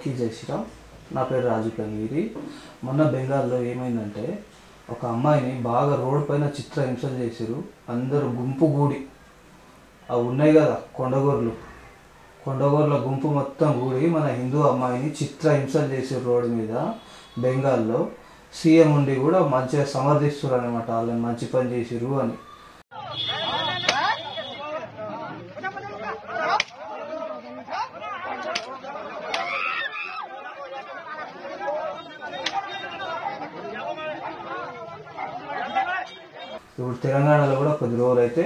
అందరికీ జై శ్రీరామ్. నా పేరు రాజు కంగీరి. మొన్న బెంగాల్లో ఏమైందంటే ఒక అమ్మాయిని బాగా రోడ్ పైన చిత్రహింసలు చేశారు. అందరూ గుంపు గూడి అవి ఉన్నాయి కదా కొండగోర్ల గుంపు మొత్తం కూడి మన హిందూ అమ్మాయిని చిత్రహింసలు చేశారు రోడ్డు మీద బెంగాల్లో. సీఎం ఉండి కూడా మంచిగా సమర్థిస్తారు అనమాట, వాళ్ళని మంచి పని చేసిరు అని. ఇప్పుడు తెలంగాణలో కూడా కొద్ది రోజులు అయితే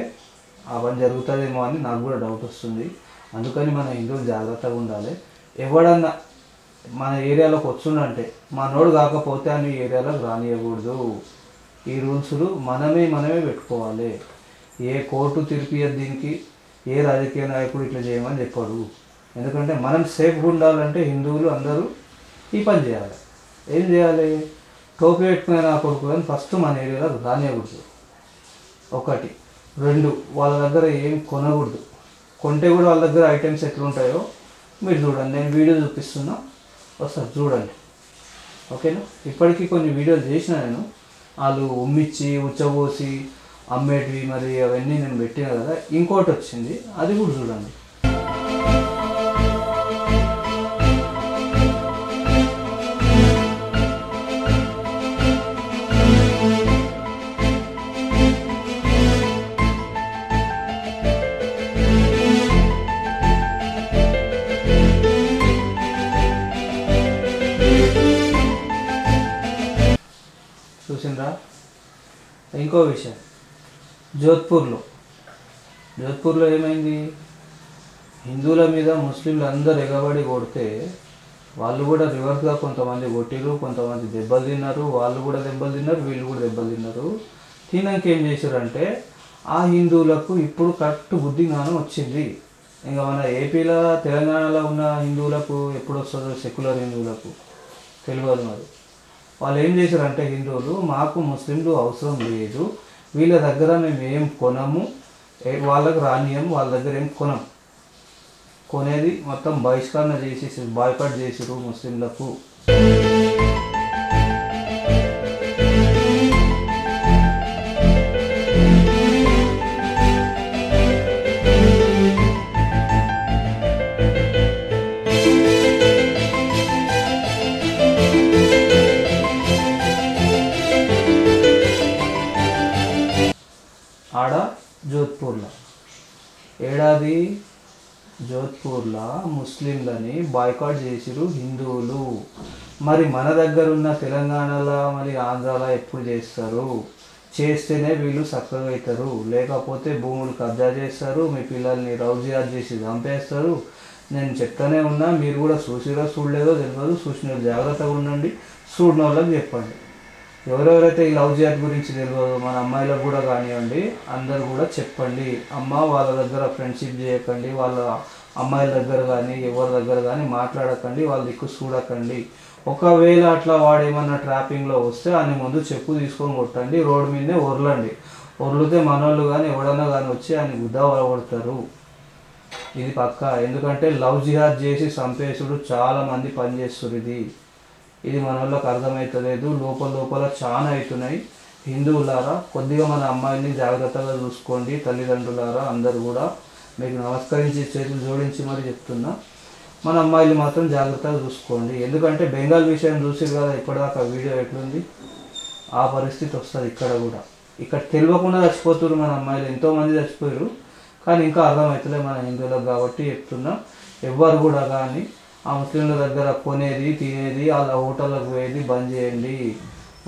ఆ పని జరుగుతుందేమో అని నాకు కూడా డౌట్ వస్తుంది. అందుకని మన హిందువులు జాగ్రత్తగా ఉండాలి. ఎవడన్నా మన ఏరియాలోకి వస్తుందంటే మనోడు కాకపోతే అని ఏరియాలోకి రానియకూడదు. ఈ రూల్స్లు మనమే పెట్టుకోవాలి. ఏ కోర్టు తీర్పియదు దీనికి, ఏ రాజకీయ నాయకుడు ఇట్లా చేయమని చెప్పాడు. ఎందుకంటే మనం సేఫ్గా ఉండాలంటే హిందువులు అందరూ ఈ పని చేయాలి. ఏం చేయాలి? టోపీ పెట్టుకునే కొడుకు అని ఫస్ట్ మన ఏరియాలోకి రానియకూడదు. ఒకటి. రెండు, వాళ్ళ దగ్గర ఏం కొనకూడదు. కొంటే కూడా వాళ్ళ దగ్గర ఐటమ్స్ ఎట్లుంటాయో మీరు చూడండి. నేను వీడియో చూపిస్తున్నా, ఒకసారి చూడండి. ఓకేనా? ఇప్పటికీ కొన్ని వీడియోలు చేసిన నేను. వాళ్ళు ఉమ్మిచ్చి ఉచ్చబోసి అమ్మేటివి మరి అవన్నీ నేను పెట్టినా కదా. ఇంకోటి వచ్చింది, అది కూడా చూడండి. చూసిండ్రా? ఇంకో విషయం, జోధ్పూర్లో ఏమైంది? హిందువుల మీద ముస్లింలు అందరు ఎగబడి కొడితే వాళ్ళు కూడా రివర్స్గా కొంతమంది కొట్టిరు, కొంతమంది దెబ్బలు తిన్నారు. వాళ్ళు కూడా దెబ్బలు తిన్నారు, వీళ్ళు కూడా దెబ్బలు తిన్నారు. తిన్నాక ఏం చేశారంటే ఆ హిందువులకు ఇప్పుడు కరెక్ట్ బుద్ధి జ్ఞానం వచ్చింది. ఇంకా మన ఏపీలో తెలంగాణలో ఉన్న హిందువులకు ఎప్పుడు వస్తుందో, సెక్యులర్ హిందువులకు తెలియదు. మరి వాళ్ళు ఏం చేశారంటే హిందువులు, మాకు ముస్లింలు అవసరం లేదు, వీళ్ళ దగ్గర మేము ఏం కొనము, వాళ్ళకు రానియం, వాళ్ళ దగ్గర ఏం కొనేది మొత్తం బహిష్కరణ చేసేసి బాయ్కాట్ చేసిరు ముస్లింలకు. ఆడ జోధ్పూర్లో ముస్లింలని బాయ్కాట్ చేసిరు హిందువులు. మరి మన దగ్గర ఉన్న తెలంగాణలో మరి ఆంధ్రాలో ఎప్పుడు చేస్తారు? చేస్తేనే వీళ్ళు చక్కగా అవుతారు, లేకపోతే భూములు కబ్జా చేస్తారు, మీ పిల్లల్ని రౌజియాత్ చేసి చంపేస్తారు. నేను చెప్తానే ఉన్నా, మీరు కూడా చూడలేదో తెలియదు. చూసిన జాగ్రత్తగా ఉండండి, చూడని వాళ్ళకి చెప్పండి. ఎవరెవరైతే ఈ లవ్ జిహాద్ గురించి తెలియదు, మన అమ్మాయిలకు కూడా కానివ్వండి, అందరు కూడా చెప్పండి. వాళ్ళ దగ్గర ఫ్రెండ్షిప్ చేయకండి, వాళ్ళ అమ్మాయిల దగ్గర కానీ ఎవరి దగ్గర కానీ మాట్లాడకండి, వాళ్ళ దిక్కు చూడకండి. ఒకవేళ అట్లా వాడేమన్నా ట్రాపింగ్లో వస్తే అన్ని ముందు చెప్పు తీసుకొని కొట్టండి, రోడ్డు మీదనే ఒర్లితే మనోళ్ళు కానీ ఎవడన్నా కానీ వచ్చి ఆయన గుద్ద కొడతారు. ఇది పక్క. ఎందుకంటే లవ్ జిహాద్ చేసి చంపేసుడు చాలామంది పనిచేస్తారు. ఇది మన వాళ్ళకి అర్థమవుతలేదు. లోపల చాలా అవుతున్నాయి. హిందువులారా కొద్దిగా మన అమ్మాయిని జాగ్రత్తగా చూసుకోండి. తల్లిదండ్రులారా అందరూ కూడా మీకు నమస్కరించి చేతులు జోడించి మరి చెప్తున్నా, మన అమ్మాయిలు మాత్రం జాగ్రత్తగా చూసుకోండి. ఎందుకంటే బెంగాల్ విషయం చూసి కదా ఇప్పటిదాకా వీడియో ఎట్లుంది, ఆ పరిస్థితి వస్తుంది ఇక్కడ కూడా. ఇక్కడ తెలియకుండా చచ్చిపోతున్నారు మన అమ్మాయిలు, ఎంతోమంది చచ్చిపోయారు. కానీ ఇంకా అర్థమవుతలే మన హిందువులకు కాబట్టి చెప్తున్నా, ఎవ్వరు కూడా కానీ ఆ ముస్లింల దగ్గర కొనేది తినేది వాళ్ళ హోటళ్ళకు పోయేది బంద్ చేయండి.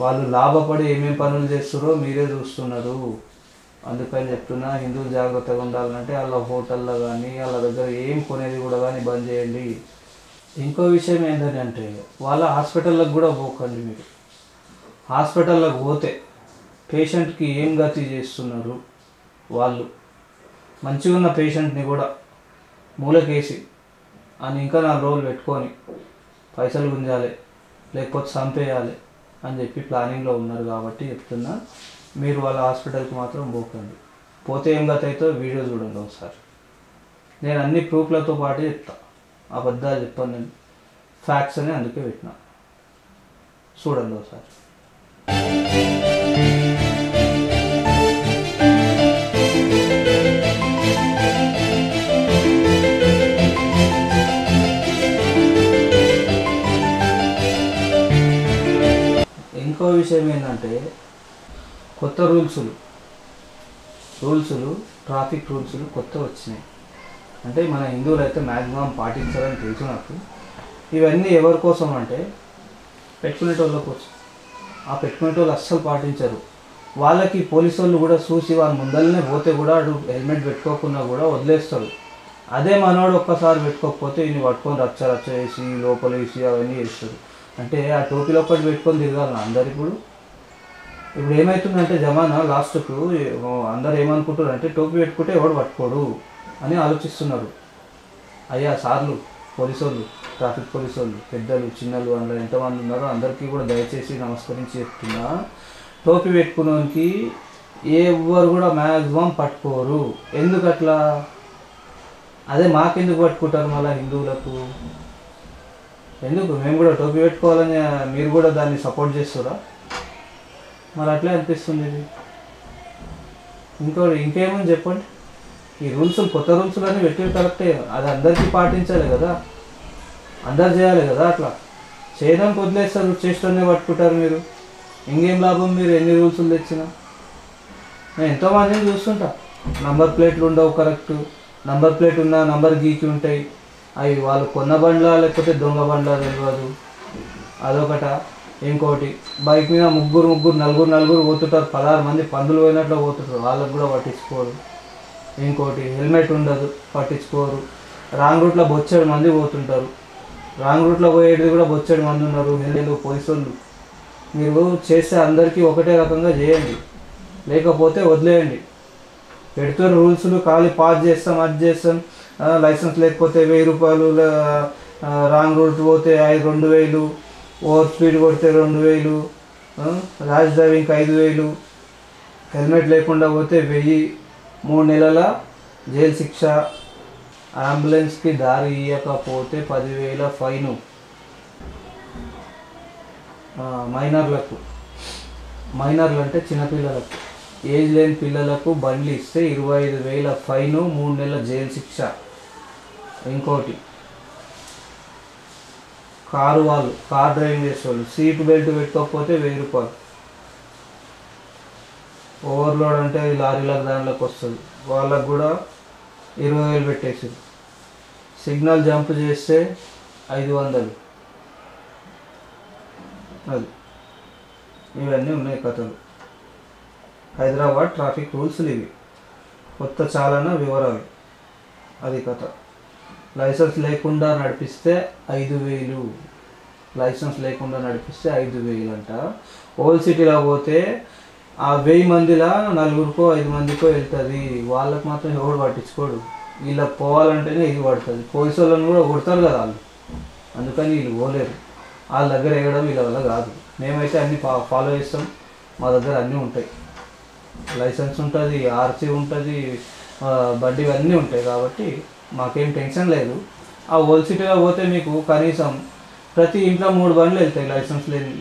వాళ్ళు లాభపడి ఏమేమి పనులు చేస్తారో మీరే చూస్తున్నారు. అందుకని చెప్తున్నా, హిందువులు జాగ్రత్తగా ఉండాలంటే వాళ్ళ హోటల్లో కానీ వాళ్ళ దగ్గర ఏం కొనేది కూడా కానీ బంద్ చేయండి. ఇంకో విషయం ఏంటంటే వాళ్ళ హాస్పిటల్లకు కూడా పోకండి. మీరు హాస్పిటల్లోకి పోతే పేషెంట్కి ఏం గతి చేస్తున్నారు వాళ్ళు. మంచిగా ఉన్న పేషెంట్ని కూడా మూలకేసి అని ఇంకా 4 రోజులు పెట్టుకొని పైసలు గుంజాలి, లేకపోతే చంపేయాలి అని చెప్పి ప్లానింగ్లో ఉన్నారు. కాబట్టి చెప్తున్నా, మీరు వాళ్ళ హాస్పిటల్కి మాత్రం పోకండి. పోతే ఏం గత అవుతుందో వీడియో చూడండి ఒకసారి. నేను అన్ని ప్రూఫ్లతో పాటు చెప్తా, అబద్ధాలు చెప్పాను. నేను ఫ్యాక్ట్స్ అని అందుకే పెట్టినా, చూడండి ఒకసారి. ఇంకో విషయం ఏంటంటే కొత్త రూల్సులు ట్రాఫిక్ రూల్సులు కొత్త వచ్చినాయి. అంటే మన హిందువులు అయితే మ్యాక్సిమం పాటించాలని తెలుసు నాకు. ఇవన్నీ ఎవరి కోసం అంటే పెట్టుకునేటోళ్ళ కోసం. ఆ పెట్టుకునేటోళ్ళు అస్సలు పాటించరు. వాళ్ళకి పోలీసు వాళ్ళు కూడా చూసి వాళ్ళ ముందరనే పోతే కూడా అటు హెల్మెట్ పెట్టుకోకుండా కూడా వదిలేస్తారు. అదే మనోడు ఒక్కసారి పెట్టుకోకపోతే ఇన్ని పట్టుకొని రచ్చ వేసి లోపల వేసి అవన్నీ చేస్తారు. అంటే ఆ టోపీలో ఒకటి పెట్టుకొని తిరగాలి అందరు. ఇప్పుడు ఏమవుతుందంటే జమానా లాస్ట్కు అందరు ఏమనుకుంటారు అంటే టోపీ పెట్టుకుంటే ఎవడు పట్టుకోడు అని ఆలోచిస్తున్నారు. అయ్యా సార్లు, పోలీసు వాళ్ళు, ట్రాఫిక్ పోలీసు వాళ్ళు, పెద్దలు చిన్నలు అందులో ఎంతమంది ఉన్నారో అందరికీ కూడా దయచేసి నమస్కరించి చెప్తున్నా, టోపీ పెట్టుకున్నోనికి ఎవరు కూడా మ్యాక్సిమం పట్టుకోరు. ఎందుకు అట్లా? అదే మాకెందుకు పట్టుకుంటారు మళ్ళీ హిందువులకు? ఎందుకు? మేము కూడా టోపీ పెట్టుకోవాలని మీరు కూడా దాన్ని సపోర్ట్ చేస్తారా? మరి అట్లే అనిపిస్తుంది ఇది. ఇంకేమని చెప్పండి. ఈ రూల్స్, కొత్త రూల్స్ అన్నీ పెట్టి కరెక్టే, అది అందరికీ పాటించాలి కదా, అందరు చేయాలి కదా. అట్లా చేయడానికి వదిలేస్తారు, చేస్తూనే పట్టుకుంటారు మీరు. ఇంకేం లాభం మీరు ఎన్ని రూల్స్ తెచ్చినా? నేను ఎంతోమందిని చూస్తుంటా, నంబర్ ప్లేట్లు ఉండవు కరెక్ట్, నంబర్ ప్లేట్ ఉన్నా నంబర్ గీకి ఉంటాయి. అవి వాళ్ళు కొన్న బండ్లా లేకపోతే దొంగ బండ్లా తెలియదు. అదొకట. ఇంకోటి, బైక్ మీద ముగ్గురు నలుగురు పోతుంటారు, 16 మంది పందులు పోయినట్లు పోతుంటారు, వాళ్ళకు కూడా పట్టించుకోరు. ఇంకోటి, హెల్మెట్ ఉండదు, పట్టించుకోరు. రాంగ్ రూట్లో బొచ్చేడు మంది పోతుంటారు, రాంగ్ రూట్లో పోయేది కూడా బొచ్చేడు మంది ఉన్నారు. పోలీసు వాళ్ళు మీరు చేస్తే అందరికీ ఒకటే రకంగా చేయండి, లేకపోతే వదిలేయండి. పెడుతున్న రూల్స్లు ఖాళీ పాస్ చేస్తాం, అది చేస్తాం, లైసెన్స్ లేకపోతే 1000 రూపాయలు, రాంగ్ రూట్ పోతే 2000, ఓవర్ స్పీడ్ కొడితే 2000, ర్యాష్ డ్రైవింగ్కి 5000, హెల్మెట్ లేకుండా పోతే 1000, 3 నెలల జైలు శిక్ష, అంబులెన్స్కి దారి ఇవ్వకపోతే 10,000 ఫైను. మైనర్లు అంటే చిన్నపిల్లలకు, ఏజ్ లేని పిల్లలకు బండ్లు ఇస్తే 25,000 ఫైను, 3 నెలల జైలు శిక్ష. ఇంకోటి, కార్ డ్రైవింగ్ చేసేవాళ్ళు సీట్ బెల్ట్ పెట్టుకోకపోతే 1000 రూపాయలు. ఓవర్లోడ్ అంటే లారీలకు దానిలోకి వస్తుంది, వాళ్ళకు కూడా 20,000 పెట్టేసి. సిగ్నల్ జంప్ చేస్తే 500. అది ఇవన్నీ ఉన్నాయి కథలు. హైదరాబాద్ ట్రాఫిక్ రూల్స్లు ఇవి, కొత్త చాలన వివరాలు, అది కథ. లైసెన్స్ లేకుండా నడిపిస్తే 5,000, లైసెన్స్ లేకుండా నడిపిస్తే 5,000 అంట. ఓల్డ్ సిటీలో పోతే ఆ 1000 మందిలో 4కో 5 మందికో వెళ్తుంది, వాళ్ళకి మాత్రం ఎవడు పట్టించుకోడు. వీళ్ళకి పోవాలంటేనే ఇది పడుతుంది. పోలీసు వాళ్ళని కూడా కొడతారు కదా వాళ్ళు, అందుకని వీళ్ళు పోలేరు. వాళ్ళ దగ్గర ఎగడం వీళ్ళ వల్ల కాదు. మేమైతే అన్నీ ఫాలో చేస్తాం, మా దగ్గర అన్నీ ఉంటాయి, లైసెన్స్ ఉంటుంది, ఆర్సీ ఉంటుంది, బండి అన్నీ ఉంటాయి, కాబట్టి మాకేం టెన్షన్ లేదు. ఆ ఓల్డ్ సిటీలో పోతే మీకు కనీసం ప్రతి ఇంట్లో 3 బండ్లు వెళ్తాయి, లైసెన్స్ లేని,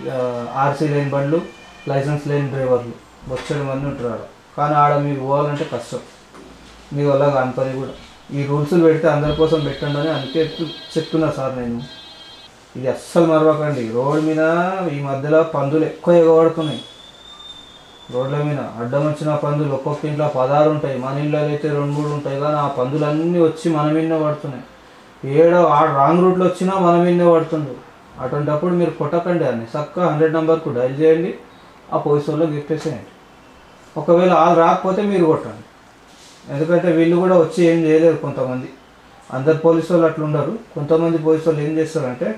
ఆర్సీ లేని బండ్లు, లైసెన్స్ లేని డ్రైవర్లు వచ్చే మంది ఉంటారు ఆడ. కానీ ఆడ మీకు పోవాలంటే కష్టం, మీ వల్ల కాని పని కూడా. ఈ రూల్స్లు పెడితే అందరి కోసం పెట్టండి అని అందుకే చెప్తున్నా సార్ నేను. ఇది అస్సలు మరవకండి. రోడ్డు మీద ఈ మధ్యలో పందులు ఎక్కువ ఎగబడుతున్నాయి. రోడ్ల మీద అడ్డం వచ్చిన పందులు ఒక్కొక్క ఇంట్లో 16 ఉంటాయి, మన ఇంట్లో అయితే 2-3 ఉంటాయి. కానీ ఆ పందులన్నీ వచ్చి మన మీదనే పడుతున్నాయి. ఏడో రాంగ్ రూట్లో వచ్చినా మన మీదనే పడుతుంది. అటువంటిప్పుడు మీరు కొట్టకండి, అని చక్కగా 100 నెంబర్కు డైల్ చేయండి, ఆ పోలీసు వాళ్ళు గిఫ్ట్ వేసేయండి. ఒకవేళ వాళ్ళు రాకపోతే మీరు కొట్టండి, ఎందుకంటే వీళ్ళు కూడా వచ్చి ఏం చేయలేరు. కొంతమంది, అందరు పోలీసు వాళ్ళు అట్లా ఉండరు. కొంతమంది పోలీసు వాళ్ళు ఏం చేస్తారంటే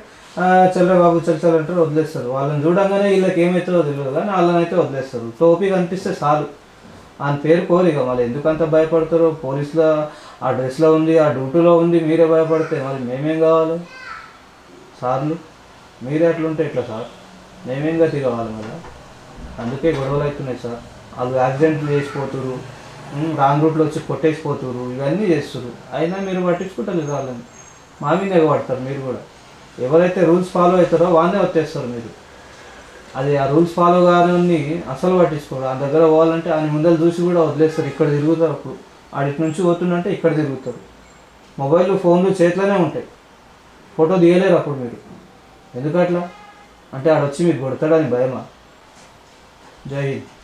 చల్లరా బాబు చల్ అంటారు, వదిలేస్తారు. వాళ్ళని చూడంగానే వీళ్ళకి ఏమవుతుందో తెలియదు, కానీ వాళ్ళని అయితే వదిలేస్తారు. టోపీ కనిపిస్తే చాలు అని పేరు కోరిక. మళ్ళీ ఎందుకంత భయపడతారు? పోలీసుల ఆ డ్రెస్లో ఉంది, ఆ డ్యూటీలో ఉంది, మీరే భయపడితే మరి మేమేం కావాలి? సార్లు మీరే అట్లుంటే ఎట్లా సార్? మేమేం గతి కావాలి మళ్ళీ? అందుకే గొడవలు అవుతున్నాయి సార్. వాళ్ళు యాక్సిడెంట్లు చేసిపోతున్నారు, రాంగ్ రూట్లో వచ్చి కొట్టేసిపోతున్నారు, ఇవన్నీ చేస్తున్నారు. అయినా మీరు పట్టించుకుంటారు వాళ్ళని, మా మీద ఎగబడతారు మీరు కూడా. ఎవరైతే రూల్స్ ఫాలో అవుతారో వాళ్ళనే వచ్చేస్తారు మీరు. అది ఆ రూల్స్ ఫాలో కాని అసలు పట్టించుకోరు. ఆ దగ్గర పోవాలంటే ఆయన ముందర చూసి కూడా వదిలేస్తారు. ఇక్కడ తిరుగుతారు. అప్పుడు ఆడికి నుంచి పోతుందంటే ఇక్కడ తిరుగుతారు. మొబైల్ ఫోన్లు చేతిలోనే ఉంటాయి. ఫోటో తీయలేరు అప్పుడు మీరు. ఎందుకట్లా అంటే ఆడొచ్చి మీరు కొడతాడని భయమా? జై హింద్.